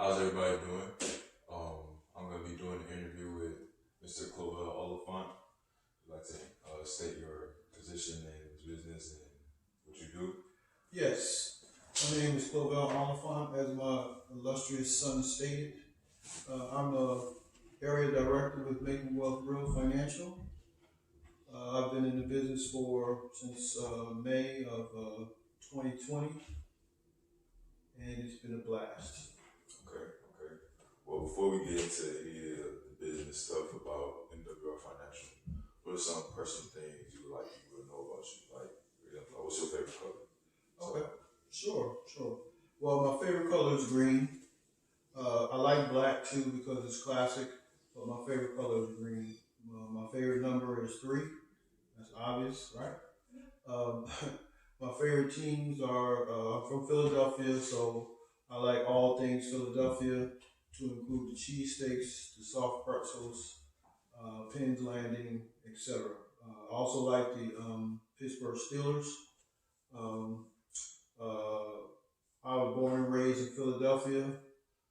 How's everybody doing? I'm going to be doing an interview with Mr. Clovel Oliphant. I'd like to state your position and business and what you do. Yes, my name is Clovel Oliphant, as my illustrious son stated. I'm the Area Director with Making Wealth Real Financial. I've been in the business since May of 2020, and it's been a blast. Okay. Well, before we get into any of the business stuff about MWR Financial, what are some personal things you would like people to know about you? Like, for example, what's your favorite color? Okay, sure. Well, my favorite color is green. I like black too because it's classic, but my favorite color is green. My favorite number is 3. That's obvious, right? Um, my favorite teams are I'm from Philadelphia, so I like all things Philadelphia, to include the cheesesteaks, the soft pretzels, Penn's Landing, etc. I also like the Pittsburgh Steelers. Um, uh, I was born and raised in Philadelphia.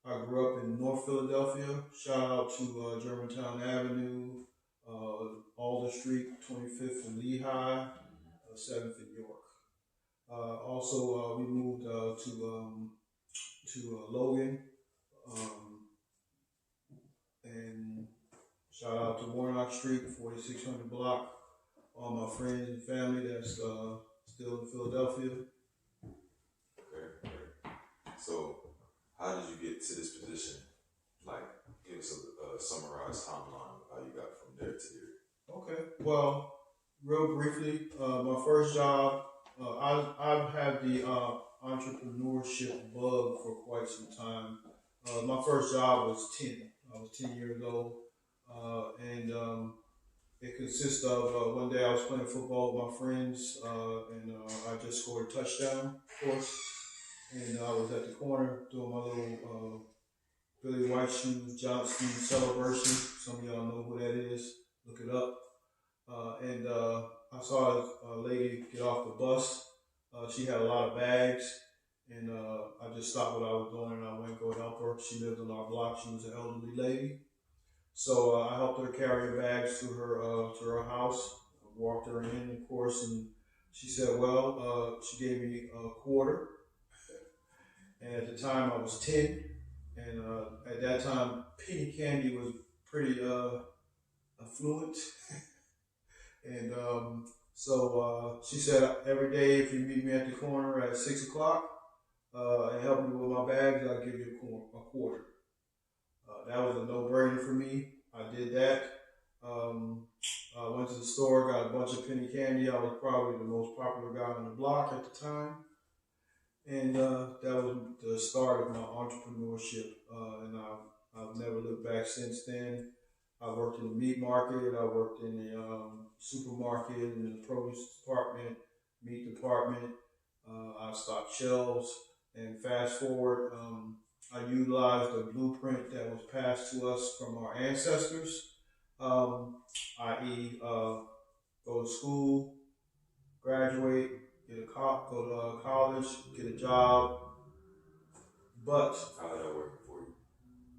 I grew up in North Philadelphia. Shout out to Germantown Avenue, Alder Street, 25th and Lehigh, 7th and York. Also, we moved to Logan, and shout out to Warnock Street, 4600 block. All my friends and family that's still in Philadelphia. Okay. So, how did you get to this position? Like, give us a summarized timeline of how you got from there to here. Okay. Well, real briefly, my first job, I've had the entrepreneurship bug for quite some time. My first job was 10. I was 10 years old, and it consists of one day I was playing football with my friends, and I just scored a touchdown, of course. And I was at the corner doing my little Billy White Shoes Johnston celebration. Some of y'all know who that is. Look it up. And I saw a lady get off the bus. She had a lot of bags, and I just stopped what I was doing and I went to go help her. She lived on our block. She was an elderly lady. So I helped her carry her bags to her house. I walked her in, of course, and she said, well, she gave me a quarter. And at the time I was 10, and at that time penny candy was pretty affluent. And so she said, every day if you meet me at the corner at 6 o'clock and help me with my bags, I'll give you a quarter. That was a no-brainer for me. I did that. I went to the store, got a bunch of penny candy. I was probably the most popular guy on the block at the time. And that was the start of my entrepreneurship. And I've never looked back since then. I worked in the meat market. I worked in the supermarket, in the produce department, meat department. I stocked shelves. And fast forward, I utilized a blueprint that was passed to us from our ancestors, i.e., go to school, graduate, go to college, get a job, but How did that work for you?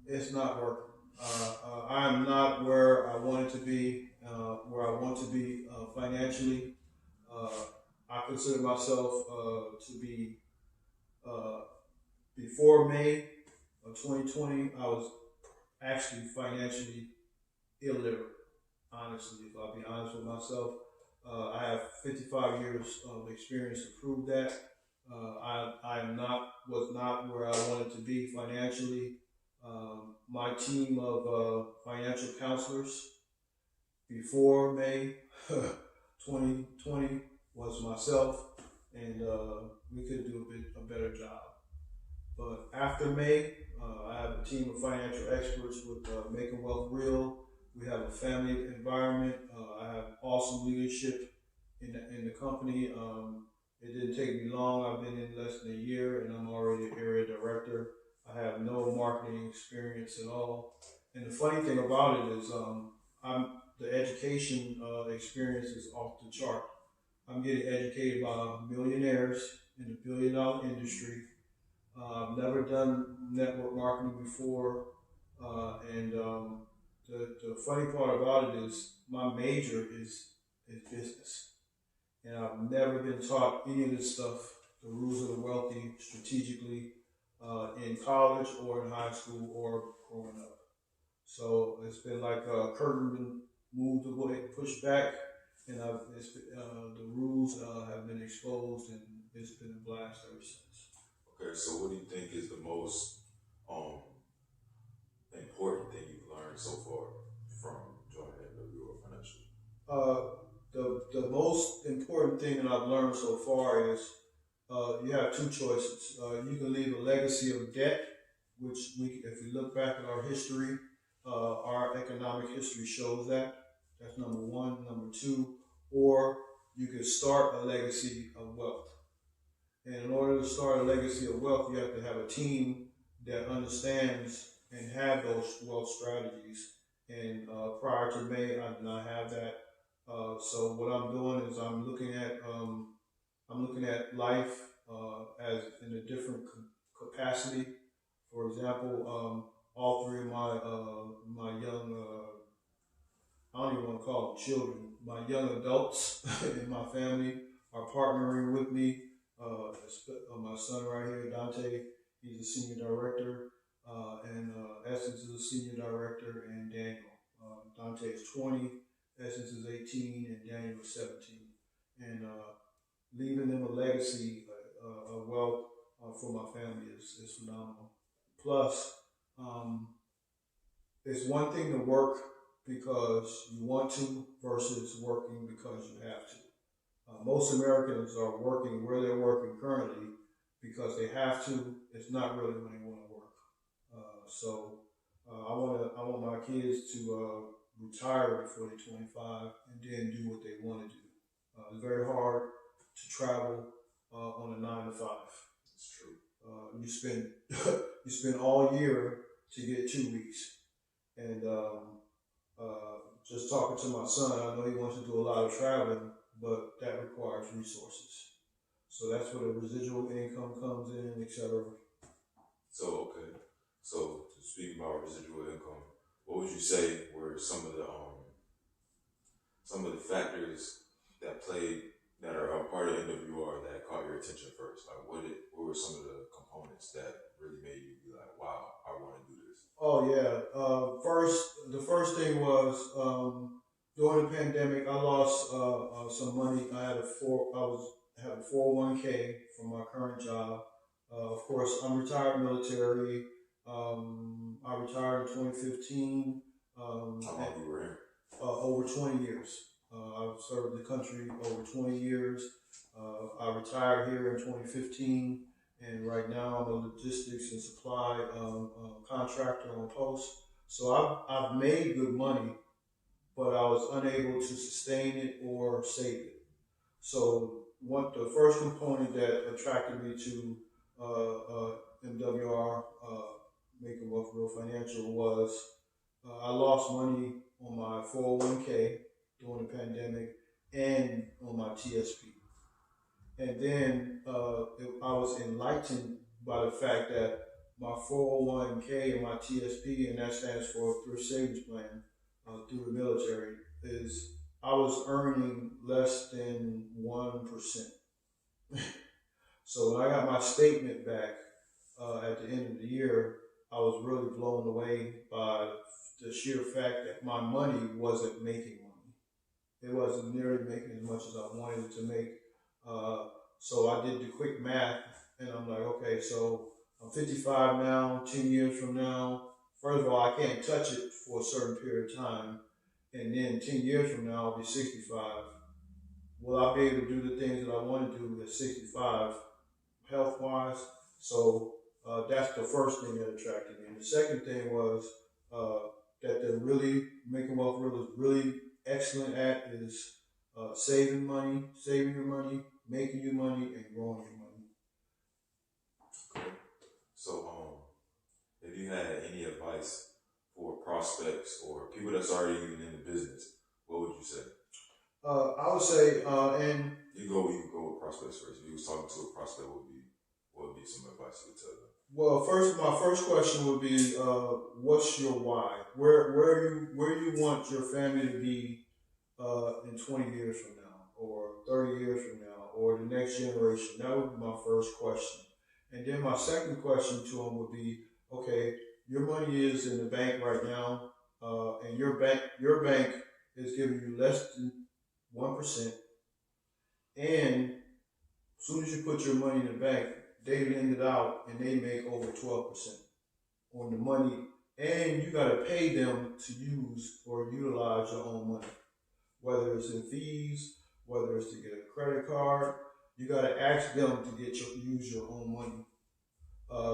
it's not working. I am not where I wanted to be, financially. I consider myself to be, before May of 2020, I was actually financially illiterate, honestly, if I'll be honest with myself. I have 55 years of experience to prove that. Was not where I wanted to be financially. My team of financial counselors before May 2020 was myself, and we could do a better job. But after May, I have a team of financial experts with Making Wealth Real. We have a family environment. I have awesome leadership in the company. It didn't take me long. I've been in less than a year, and I'm already an area director. I have no marketing experience at all. And the funny thing about it is, the education experience is off the chart. I'm getting educated by millionaires in the $1 billion industry. I've never done network marketing before, and the funny part about it is my major is business, and I've never been taught any of this stuff, the rules of the wealthy, strategically, in college or in high school or growing up. So it's been like a curtain been moved away, pushed back, and the rules have been exposed, and it's been a blast ever since. Okay, so what do you think is the most um important thing you've learned so far from joining MWR Financial? The most important thing that I've learned so far is you have two choices. You can leave a legacy of debt, which if you look back at our history, our economic history shows that. That's number one. Number two, or you can start a legacy of wealth. And in order to start a legacy of wealth, you have to have a team that understands and have those wealth strategies. And prior to May, I did not have that. So what I'm doing is I'm looking at life as in a different capacity. For example, all three of my young I don't even want to call them children. My young adults in my family are partnering with me. My son right here, Dante, he's a senior director, and Essence is a senior director, and Daniel. Dante is 20, Essence is 18, and Daniel is 17. And leaving them a legacy of wealth for my family is phenomenal. Plus, um, it's one thing to work because you want to versus working because you have to. Most Americans are working where they're working currently because they have to. It's not really when they want to work. I want my kids to retire before they're 25 and then do what they want to do. It's very hard to travel on a 9 to 5. It's true. You spend you spend all year to get 2 weeks, and just talking to my son, I know he wants to do a lot of traveling, but that requires resources. So that's where the residual income comes in, etc. So okay. So to speak about residual income, what would you say were some of the factors that are a part of MWR that caught your attention first? Like what were some of the components that really made you be like, wow, I want to do this? Oh yeah. The first thing was during the pandemic, I lost some money. I had a 401k from my current job. Of course, I'm retired military. I retired in 2015. How long you were in? Over 20 years. I've served the country over 20 years. I retired here in 2015, and right now I'm a logistics and supply contractor on post. So I've made good money, but I was unable to sustain it or save it. So the first component that attracted me to MWR, Making Wealth Real Financial, was I lost money on my 401k during the pandemic and on my TSP. And then I was enlightened by the fact that my 401k and my TSP, and that stands for Thrift Savings Plan through the military, is I was earning less than 1%. So when I got my statement back at the end of the year, I was really blown away by the sheer fact that my money wasn't making money. It wasn't nearly making as much as I wanted it to make. So I did the quick math, and I'm like, okay, so I'm 55 now. 10 years from now, first of all, I can't touch it for a certain period of time, and then 10 years from now, I'll be 65. Will I be able to do the things that I want to do at 65, health-wise? So that's the first thing that attracted me. And the second thing was that they're really Making Wealth Real is really excellent at is saving your money, making your money, and growing your money. Okay. So if you had any advice for prospects or people that's already even in the business, what would you say? I would say, and you go with prospects first. If you was talking to a prospect, what would be some advice you would tell them? Well, my first question would be, what's your why? Where do you want your family to be in 20 years from now, or 30 years from now, or the next generation? That would be my first question. And then my second question to them would be, okay, your money is in the bank right now, and your bank is giving you less than 1%, and as soon as you put your money in the bank, they lend it out and they make over 12% on the money, and you got to pay them to use or utilize your own money, whether it's in fees, whether it's to get a credit card. You got to ask them to use your own money.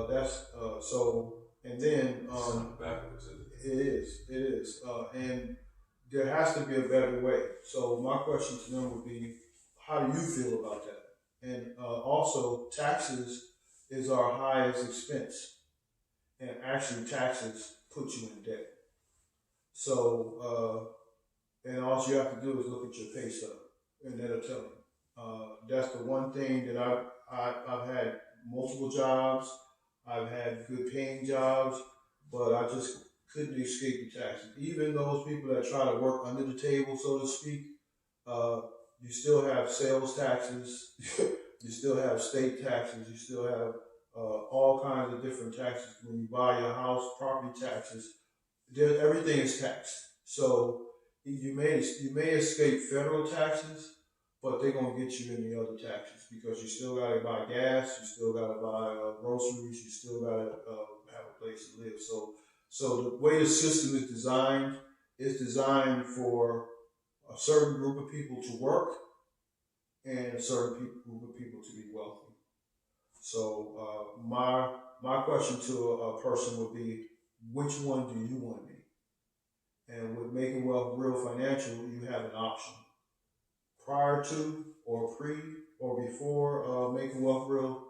That's so, and then Backwards, isn't and there has to be a better way. So my question to them would be, how do you feel about that? And also, taxes is our highest expense, and actually, taxes put you in debt. So, and all you have to do is look at your pay stub, and that'll tell you. That's the one thing that I've had multiple jobs. I've had good paying jobs, but I just couldn't escape the taxes. Even those people that try to work under the table, so to speak, uh, you still have sales taxes, you still have state taxes, you still have all kinds of different taxes. When you buy your house, property taxes, everything is taxed. So you may escape federal taxes, but they're gonna get you in the other taxes because you still gotta buy gas, you still gotta buy groceries, you still gotta have a place to live. So the way the system is designed for a certain group of people to work and a certain group of people to be wealthy. So my question to a person would be, which one do you want to be? And with making wealth real financial, you have an option. Prior to, or pre, or before making wealth real,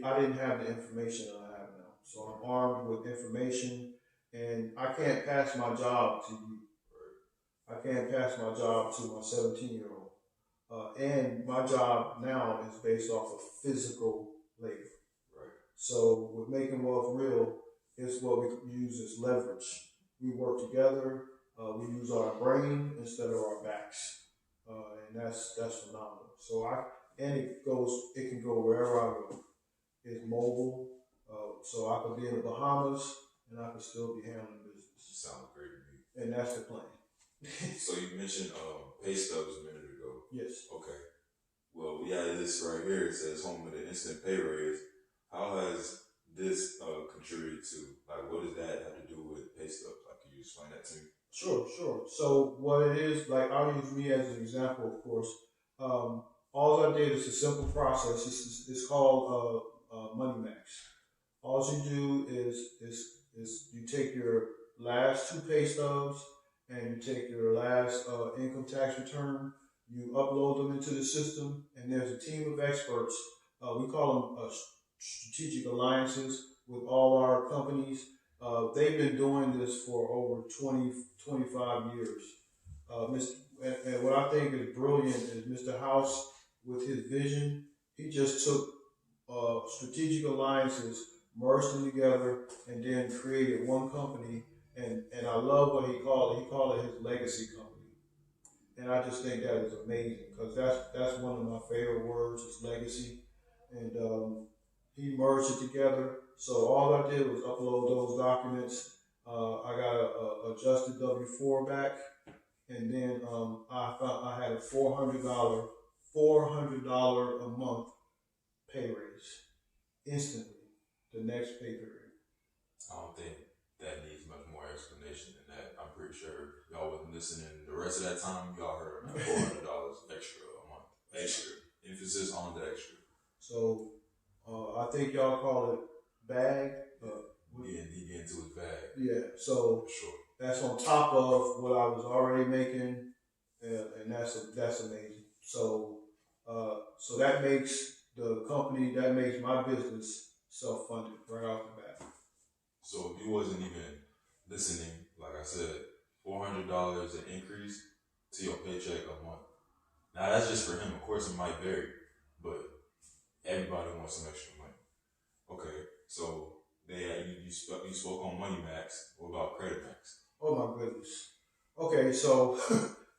I didn't have the information that I have now. So I'm armed with information, and I can't pass my job to you. I can't pass my job to my 17-year-old. And my job now is based off of physical labor. right? So with making wealth real, it's what we use as leverage. We work together. We use our brain instead of our backs, and that's phenomenal. It can go wherever I go. It's mobile, so I could be in the Bahamas and I could still be handling business, Sounds great to me. and that's the plan. So you mentioned pay stubs a minute ago. Yes. Okay. Well, we have this right here. It says home with an instant pay raise. How has this contributed to, like, what does that have to do with pay stubs? Like, can you explain that to me? Sure. So what it is, like, I'll use me as an example, of course. All I did is a simple process. It's called Money Max. All you do is you take your last two pay stubs and you take your last income tax return. You upload them into the system, and there's a team of experts. We call them strategic alliances with all our companies. They've been doing this for over 20, 25 years. And what I think is brilliant is Mr. House, with his vision, he just took strategic alliances, merged them together, and then created one company. And I love what he called it. He called it his legacy company. And I just think that is amazing because that's one of my favorite words is legacy. And he merged it together. So all I did was upload those documents. I got a adjusted W-4 back, and then I had a $400 a month pay raise instantly. The next pay period. I don't think that needs much more explanation than that. I'm pretty sure y'all wasn't listening. The rest of that time, y'all heard $400 extra a month. Extra. Emphasis on the extra. So I think y'all call it bag. He get into his bag. Yeah. So for sure. That's on top of what I was already making, and that's amazing. So so that makes the company, that makes my business self-funded right off the bat. So if you wasn't even listening, like I said, $400 an increase to your paycheck a month. Now that's just for him. Of course, it might vary, but everybody wants some extra money. Okay, So you spoke on Money Max. What about Credit Max? Oh my goodness. Okay, so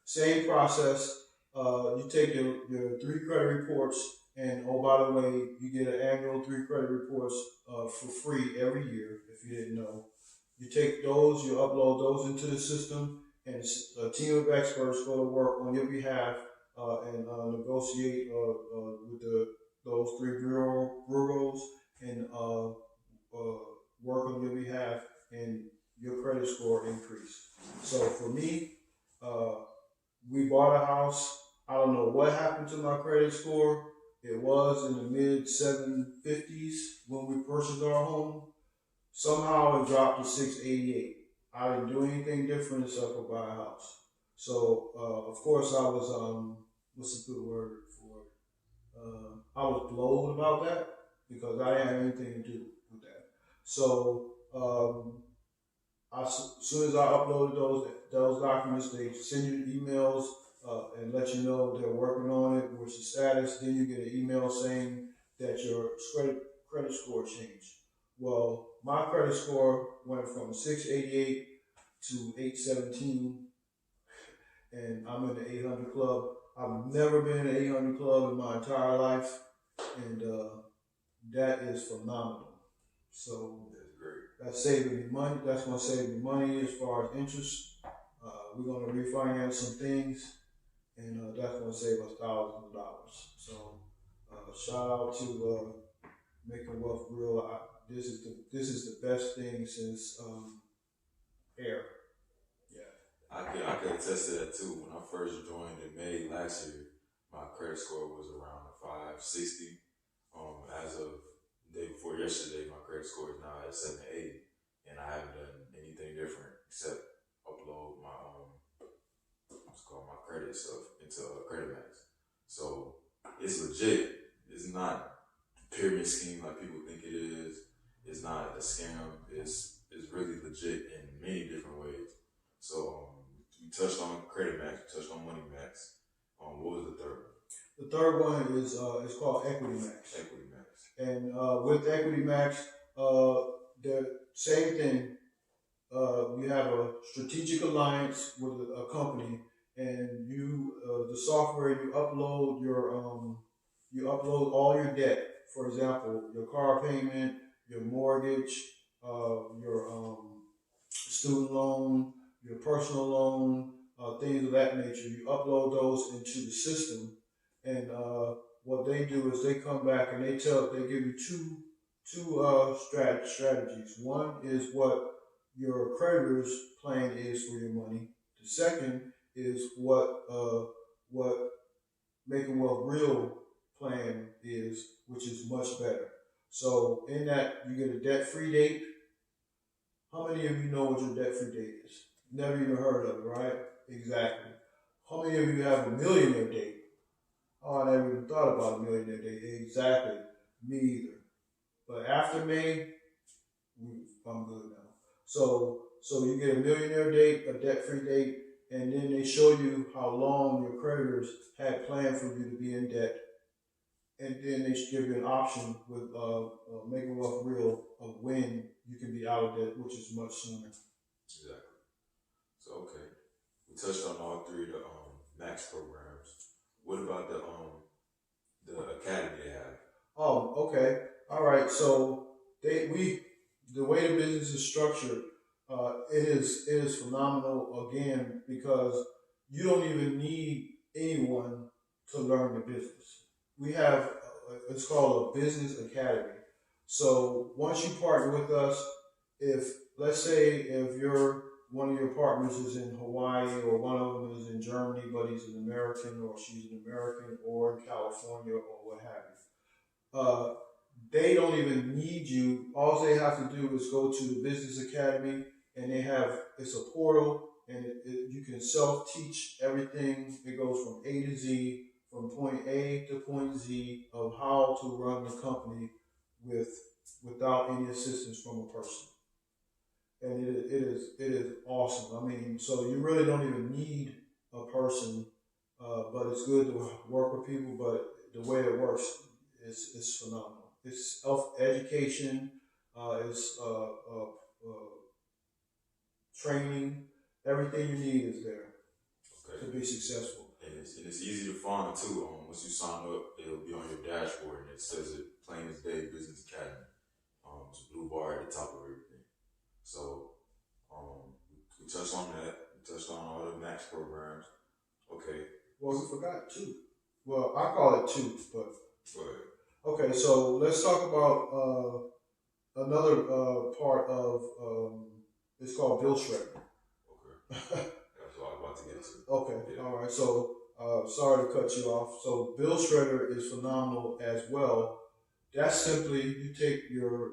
same process. You take your three credit reports, and oh, by the way, you get an annual three credit reports for free every year. If you didn't know, you take those, you upload those into the system, and a team of experts go to work on your behalf and negotiate with those three bureaus and work on your behalf, and your credit score increase. So for me, uh, we bought a house. I don't know what happened to my credit score. It was in the mid 750s when we purchased our home. Somehow it dropped to 688. I didn't do anything different except for buy a house. So of course I was what's a good word for it? I was blowed about that because I didn't have anything to do with that. So as soon as I uploaded those documents, they send you emails and let you know they're working on it, what's the status. Then you get an email saying that your credit score changed. Well, my credit score went from 688 to 817, and I'm in the 800 club. I've never been in the 800 club in my entire life, and that is phenomenal. So That's great. that's saving me money. That's going to save me money as far as interest. We're going to refinance some things, and that's going to save us thousands of dollars. So shout out to Making Wealth Real. This is the best thing since Air. Yeah. I could attest to that too. When I first joined in May last year, my credit score was around a 560. As of the day before yesterday, my credit score is now at 780, and I haven't done anything different except upload my what's called my credit stuff into Credit Max. So it's legit. It's not a pyramid scheme like people think it is. It's not a scam. It's really legit in many different ways. So we touched on Credit Max, we touched on Money Max. What was the third one? The third one is called Equity Max. Equity Max. And with Equity Max, the same thing. You have a strategic alliance with a company, and the software you upload all your debt. For example, your car payment, your mortgage, your student loan, your personal loan, things of that nature. You upload those into the system, and what they do is they come back and they give you two strategies. One is what your creditor's plan is for your money. The second is what Making Wealth Real plan is, which is much better. So in that you get a debt-free date. How many of you know what your debt-free date is? Never even heard of it, right? Exactly. How many of you have a millionaire date? Oh, I never even thought about a millionaire date. Exactly. Me either. But after May, I'm good now. So you get a millionaire date, a debt-free date, and then they show you how long your creditors had planned for you to be in debt, and then they give you an option with Making Wealth Real of when you can be out of debt, which is much sooner. Exactly. So okay, we touched on all three of the Max programs. What about the academy they have? Oh, okay. All right. So the way the business is structured, it is phenomenal again because you don't even need anyone to learn the business. We have it's called a business academy. So once you partner with us, if let's say if one of your partners is in Hawaii or one of them is in Germany, but he's an American or she's an American or in California or what have you. They don't even need you. All they have to do is go to the Business Academy, and it's a portal, and you can self-teach everything. It goes from A to Z, from point A to point Z of how to run the company without any assistance from a person. And it is awesome. I mean, so you really don't even need a person, but it's good to work with people. But the way it works is phenomenal. It's self education. It's training. Everything you need is there to be successful. And it's easy to find too. Once you sign up, it'll be on your dashboard and it says it plain as day, Business Academy. It's a blue bar at the top of everything. So we touched on that. We touched on all the max programs. Okay. Well, we forgot two. Well, I call it two, but go ahead. Okay. So let's talk about another part of it's called bill shredder. Okay. That's what I'm about to get to. Okay. Yeah. All right. So sorry to cut you off. So bill shredder is phenomenal as well. That's simply you take your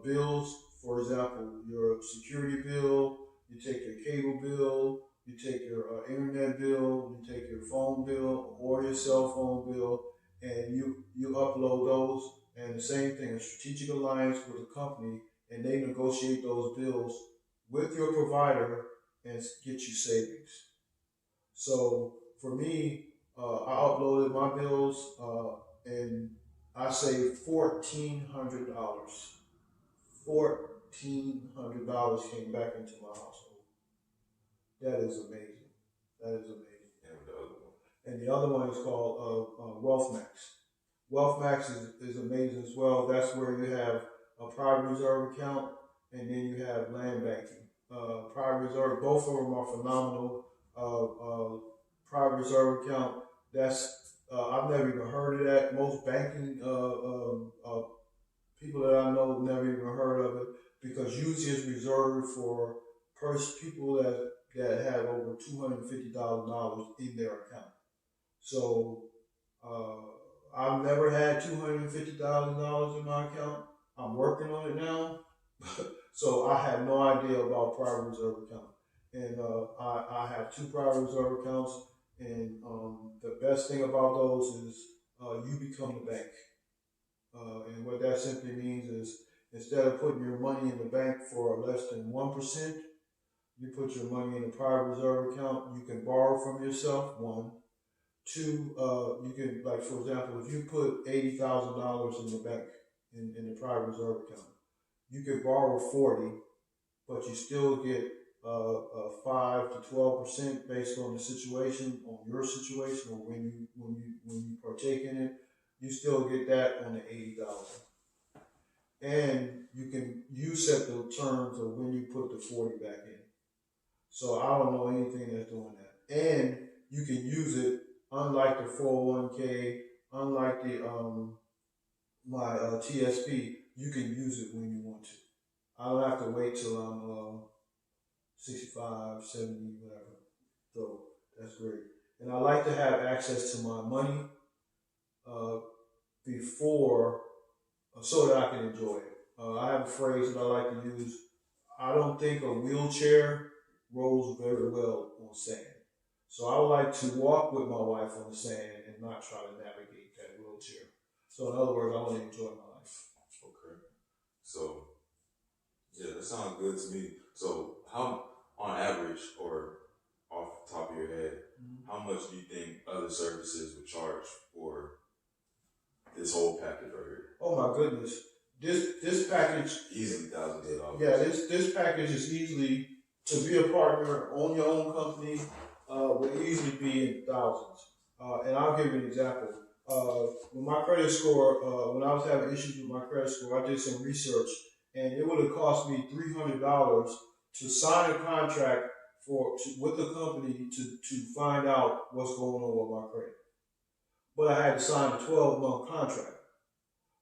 bills, for example, your security bill, you take your cable bill, you take your internet bill, you take your phone bill or your cell phone bill, and you upload those. And the same thing, a strategic alliance with a company, and they negotiate those bills with your provider and get you savings. So for me, I uploaded my bills and I saved $1,400. $1,400 came back into my household. That is amazing. That is amazing. And the other one is called Wealth Max. Wealth Max is amazing as well. That's where you have a private reserve account and then you have land banking. Private reserve, both of them are phenomenal. Private reserve account, that's I've never even heard of that. Most banking people that I know never even heard of it because usually it's reserved for people that have over $250,000 in their account. So I've never had $250,000 in my account. I'm working on it now, so I have no idea about private reserve account. And I have two private reserve accounts, and the best thing about those is you become the bank. And what that simply means is instead of putting your money in the bank for less than 1%, you put your money in a private reserve account. You can borrow from yourself, one. Two, you can, like, for example, if you put $80,000 in the bank, in the private reserve account, you can borrow 40, but you still get 5 to 12% based on the situation, on your situation, or when you partake in it. You still get that on the 80,000, and you set the terms of when you put the 40 back in. So I don't know anything that's doing that, and you can use it unlike the 401k, unlike the my TSP. You can use it when you want to. I don't have to wait till I'm 65, 70, whatever. So that's great. And I like to have access to my money before, so that I can enjoy it. I have a phrase that I like to use. I don't think a wheelchair rolls very well on sand. So I would like to walk with my wife on the sand and not try to navigate that wheelchair. So in other words, I want to enjoy my life. Okay. So yeah, that sounds good to me. So how, on average, or off the top of your head, how much do you think other services would charge for this whole package right here? Oh my goodness. This package easily thousands of dollars. Yeah, this package is easily, to be a partner, own your own company, would easily be in thousands. And I'll give you an example. With my credit score, when I was having issues with my credit score, I did some research, and it would have cost me $300 to sign a contract with the company to find out what's going on with my credit. But I had to sign a 12-month contract.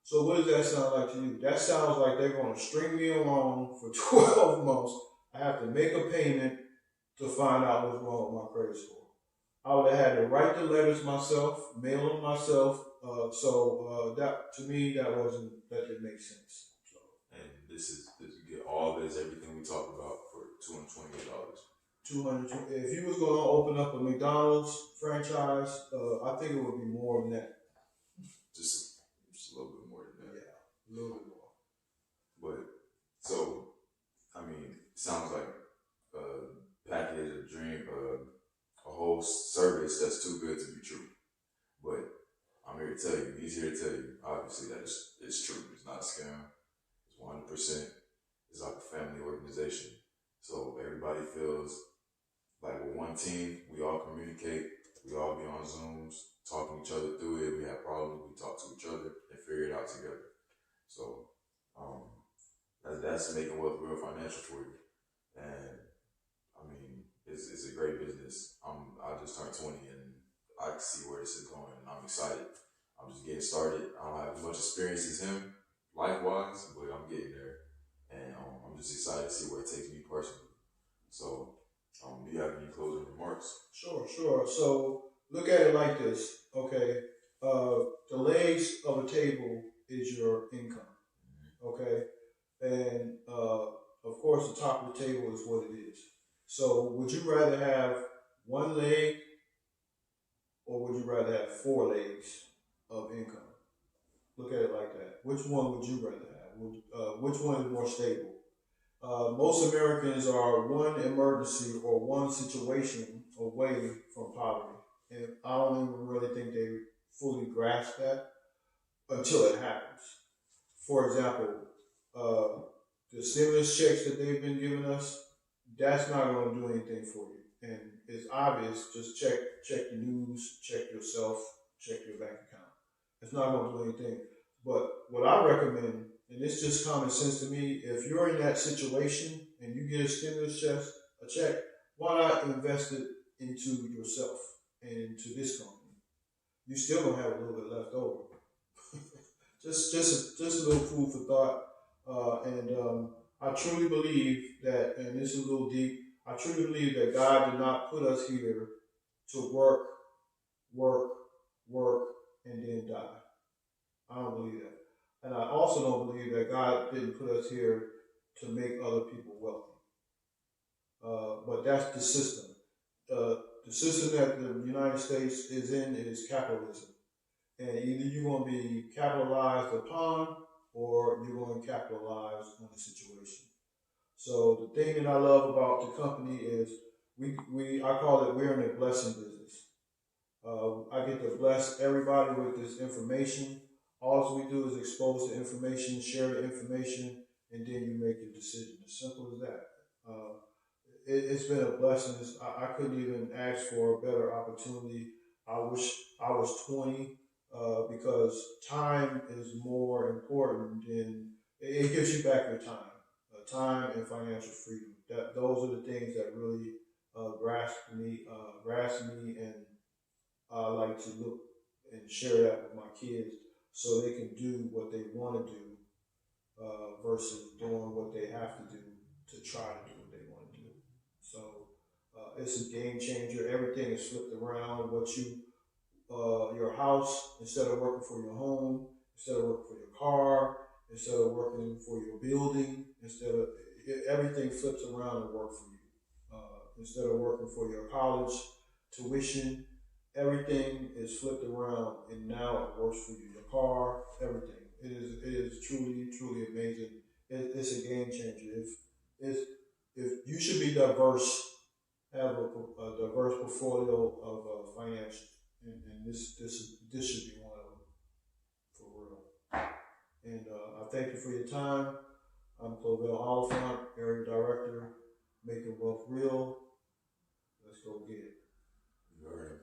So what does that sound like to you? That sounds like they're going to string me along for 12 months. I have to make a payment to find out what's wrong with my credit score. I would have had to write the letters myself, mail them myself. That, to me, that didn't make sense. So. And this you get all this, everything we talked about for $228. If you was going to open up a McDonald's franchise, I think it would be more than that. Just a little bit more than that. Yeah, a little bit more. But so, I mean, it sounds like a package, a dream, a whole service that's too good to be true. But I'm here to tell you, he's here to tell you, obviously, that it's true. It's not a scam. 100%. It's like a family organization. So everybody feels like we're one team. We all communicate. We all be on Zooms, talking each other through it. We have problems. We talk to each other and figure it out together. So that's making wealth real financial for you. And I mean, it's a great business. I just turned 20 and I can see where this is going, and I'm excited. I'm just getting started. I don't have as much experience as him, life-wise, but I'm getting there, and I'm just excited to see where it takes me personally. So, do you have any closing remarks? Sure. So look at it like this, okay? The legs of a table is your income, okay? And of course, the top of the table is what it is. So, would you rather have one leg, or would you rather have four legs of income? Look at it like that. Which one would you rather have? Which one is more stable? Most Americans are one emergency or one situation away from poverty. And I don't even really think they fully grasp that until it happens. For example, the stimulus checks that they've been giving us, that's not going to do anything for you. And it's obvious, just check the news, check yourself, check your bank account. It's not going to do anything. But what I recommend, and it's just common sense to me, if you're in that situation and you get a stimulus check, why not invest it into yourself and into this company? You still gonna have a little bit left over. just a little food for thought. And I truly believe that, and this is a little deep, I truly believe that God did not put us here to work, and then die. I don't believe that. And I also don't believe that God didn't put us here to make other people wealthy. But that's the system. The system that the United States is in is capitalism. And either you're going to be capitalized upon or you're going to capitalize on the situation. So the thing that I love about the company is I call it, we're in the blessing business. I get to bless everybody with this information. All we do is expose the information, share the information, and then you make your decision. As simple as that. It's been a blessing. I couldn't even ask for a better opportunity. I wish I was 20 because time is more important than it gives you back your time. Time and financial freedom. Those are the things that really grasp me, and I like to look and share that with my kids so they can do what they want to do versus doing what they have to do to try to do what they want to do. So it's a game changer. Everything is flipped around. Your house, instead of working for your home, instead of working for your car, instead of working for your building, everything flips around and work for you. Instead of working for your college tuition, everything is flipped around and now it works for you. Your car, everything. It is truly amazing. It's a game changer. If you should be diverse, have a diverse portfolio of finance, and this should be one of them for real. And I thank you for your time. I'm Clovel Oliphant, Area Director, Making Wealth Real. Let's go get it. You heard him.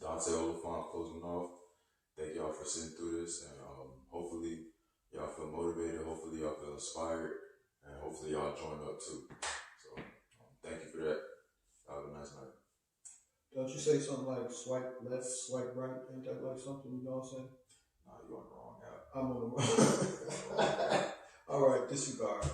Dante Oliphant closing off. Thank y'all for sitting through this, and hopefully y'all feel motivated, hopefully y'all feel inspired, and hopefully y'all join up too. So thank you for that. Have a nice night. Don't you say something like swipe left, swipe right? Ain't that like something you don't say? Nah, you're on the wrong app. I'm on the wrong. All right, disregard.